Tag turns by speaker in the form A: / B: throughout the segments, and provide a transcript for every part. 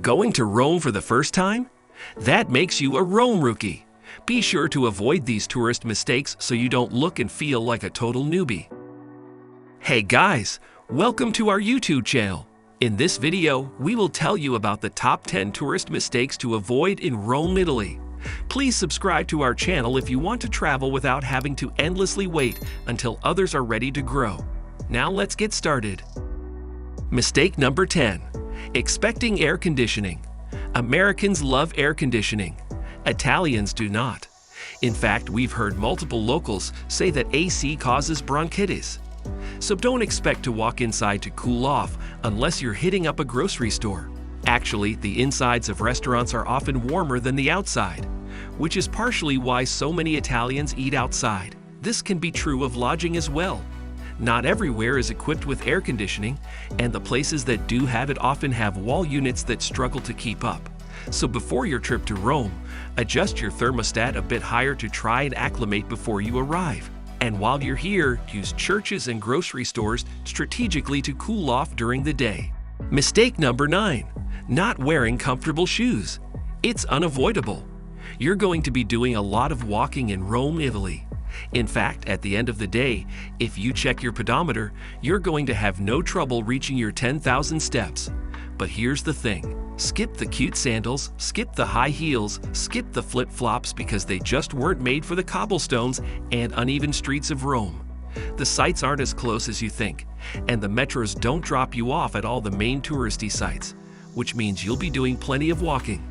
A: Going to Rome for the first time? That makes you a Rome rookie. Be sure to avoid these tourist mistakes so you don't look and feel like a total newbie. Hey guys, welcome to our YouTube channel. In this video, we will tell you about the top 10 tourist mistakes to avoid in Rome, Italy. Please subscribe to our channel if you want to travel without having to endlessly wait until others are ready to grow. Now let's get started. Mistake number 10. Expecting air conditioning. Americans love air conditioning. Italians do not. In fact, we've heard multiple locals say that AC causes bronchitis. So don't expect to walk inside to cool off unless you're hitting up a grocery store. Actually, the insides of restaurants are often warmer than the outside, which is partially why so many Italians eat outside. This can be true of lodging as well. Not everywhere is equipped with air conditioning, and the places that do have it often have wall units that struggle to keep up. So before your trip to Rome, adjust your thermostat a bit higher to try and acclimate before you arrive. And while you're here, use churches and grocery stores strategically to cool off during the day. Mistake number 9. Not wearing comfortable shoes. It's unavoidable. You're going to be doing a lot of walking in Rome, Italy. In fact, at the end of the day, if you check your pedometer, you're going to have no trouble reaching your 10,000 steps. But here's the thing. Skip the cute sandals, skip the high heels, skip the flip-flops because they just weren't made for the cobblestones and uneven streets of Rome. The sights aren't as close as you think, and the metros don't drop you off at all the main touristy sites, which means you'll be doing plenty of walking.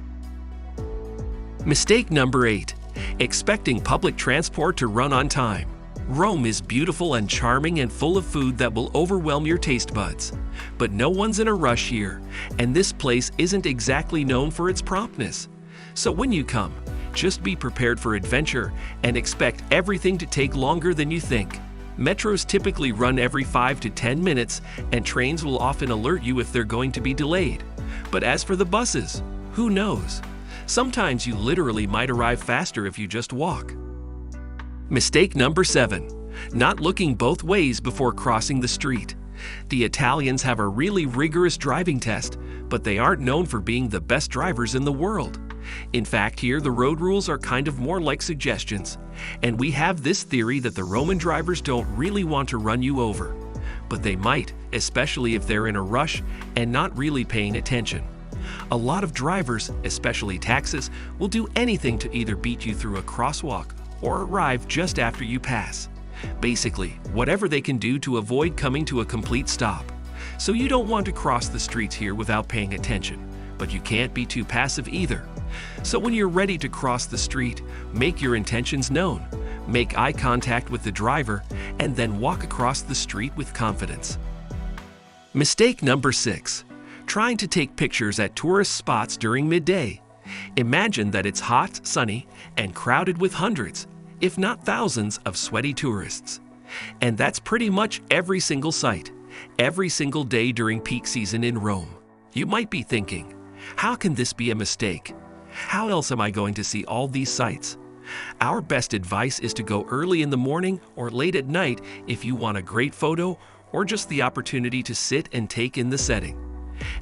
A: Mistake number 8. Expecting public transport to run on time. Rome is beautiful and charming and full of food that will overwhelm your taste buds. But no one's in a rush here, and this place isn't exactly known for its promptness. So when you come, just be prepared for adventure and expect everything to take longer than you think. Metros typically run every 5 to 10 minutes, and trains will often alert you if they're going to be delayed. But as for the buses, who knows? Sometimes you literally might arrive faster if you just walk. Mistake number 7. Not looking both ways before crossing the street. The Italians have a really rigorous driving test, but they aren't known for being the best drivers in the world. In fact, here the road rules are kind of more like suggestions, and we have this theory that the Roman drivers don't really want to run you over. But they might, especially if they're in a rush and not really paying attention. A lot of drivers, especially taxis, will do anything to either beat you through a crosswalk or arrive just after you pass. Basically, whatever they can do to avoid coming to a complete stop. So you don't want to cross the streets here without paying attention, but you can't be too passive either. So when you're ready to cross the street, make your intentions known, make eye contact with the driver, and then walk across the street with confidence. Mistake number 6. Trying to take pictures at tourist spots during midday. Imagine that it's hot, sunny, and crowded with hundreds, if not thousands, of sweaty tourists. And that's pretty much every single site, every single day during peak season in Rome. You might be thinking, how can this be a mistake? How else am I going to see all these sights? Our best advice is to go early in the morning or late at night if you want a great photo or just the opportunity to sit and take in the setting.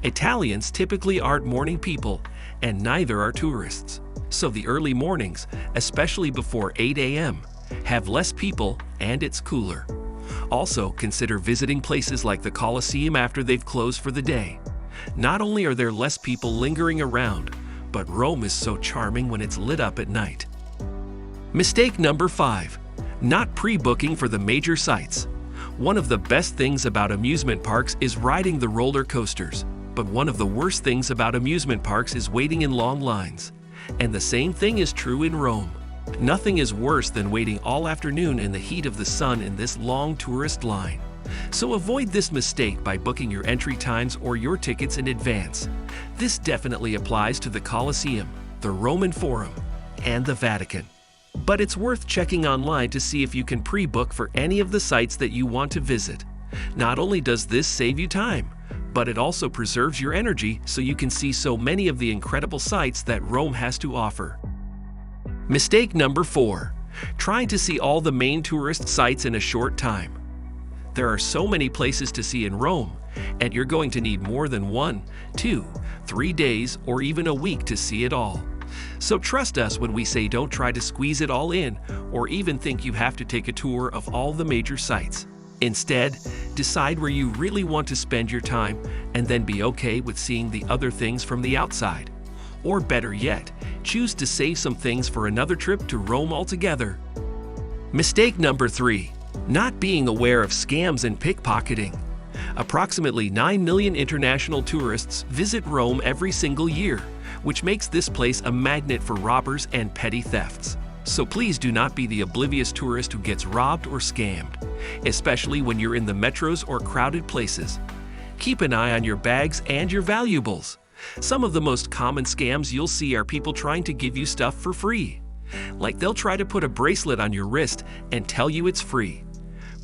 A: Italians typically aren't morning people, and neither are tourists. So the early mornings, especially before 8 a.m., have less people and it's cooler. Also, consider visiting places like the Colosseum after they've closed for the day. Not only are there less people lingering around, but Rome is so charming when it's lit up at night. Mistake number 5. Not pre-booking for the major sites. One of the best things about amusement parks is riding the roller coasters, but one of the worst things about amusement parks is waiting in long lines. And the same thing is true in Rome. Nothing is worse than waiting all afternoon in the heat of the sun in this long tourist line. So avoid this mistake by booking your entry times or your tickets in advance. This definitely applies to the Colosseum, the Roman Forum, and the Vatican. But it's worth checking online to see if you can pre-book for any of the sites that you want to visit. Not only does this save you time, but it also preserves your energy so you can see so many of the incredible sights that Rome has to offer. Mistake number 4. Trying to see all the main tourist sites in a short time. There are so many places to see in Rome, and you're going to need more than 1, 2, 3 days or even a week to see it all. So trust us when we say don't try to squeeze it all in or even think you have to take a tour of all the major sites. Instead, decide where you really want to spend your time and then be okay with seeing the other things from the outside. Or better yet, choose to save some things for another trip to Rome altogether. Mistake number 3. Not being aware of scams and pickpocketing. Approximately 9 million international tourists visit Rome every single year, which makes this place a magnet for robbers and petty thefts. So please do not be the oblivious tourist who gets robbed or scammed, especially when you're in the metros or crowded places. Keep an eye on your bags and your valuables. Some of the most common scams you'll see are people trying to give you stuff for free. Like they'll try to put a bracelet on your wrist and tell you it's free.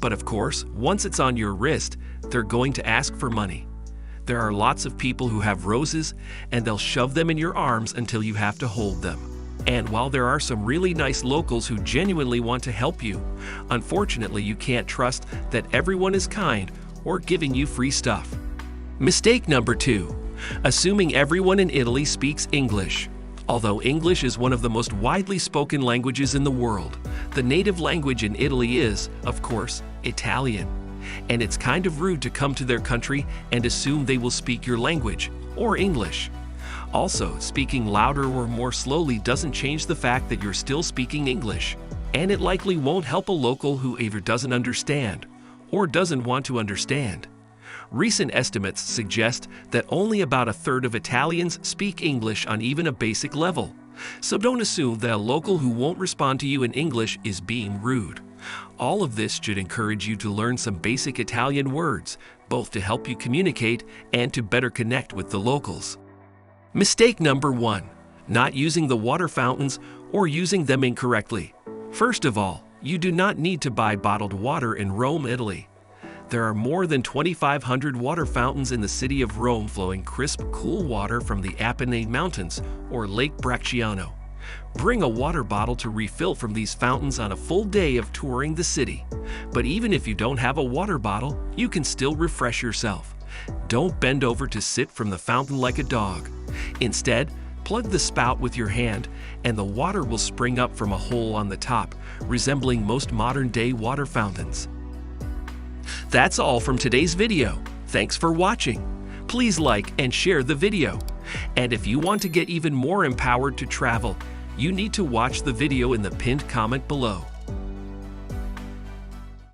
A: But of course, once it's on your wrist, they're going to ask for money. There are lots of people who have roses, and they'll shove them in your arms until you have to hold them. And while there are some really nice locals who genuinely want to help you, unfortunately you can't trust that everyone is kind or giving you free stuff. Mistake number 2. Assuming everyone in Italy speaks English. Although English is one of the most widely spoken languages in the world, the native language in Italy is, of course, Italian. And it's kind of rude to come to their country and assume they will speak your language, or English. Also, speaking louder or more slowly doesn't change the fact that you're still speaking English, and it likely won't help a local who either doesn't understand or doesn't want to understand. Recent estimates suggest that only about 1/3 of Italians speak English on even a basic level, so don't assume that a local who won't respond to you in English is being rude. All of this should encourage you to learn some basic Italian words, both to help you communicate and to better connect with the locals. Mistake number 1. Not using the water fountains or using them incorrectly. First of all, you do not need to buy bottled water in Rome, Italy. There are more than 2,500 water fountains in the city of Rome flowing crisp, cool water from the Apennine Mountains or Lake Bracciano. Bring a water bottle to refill from these fountains on a full day of touring the city. But even if you don't have a water bottle, you can still refresh yourself. Don't bend over to sip from the fountain like a dog. Instead, plug the spout with your hand and the water will spring up from a hole on the top, resembling most modern-day water fountains. That's all from today's video. Thanks for watching. Please like and share the video. And if you want to get even more empowered to travel, you need to watch the video in the pinned comment below.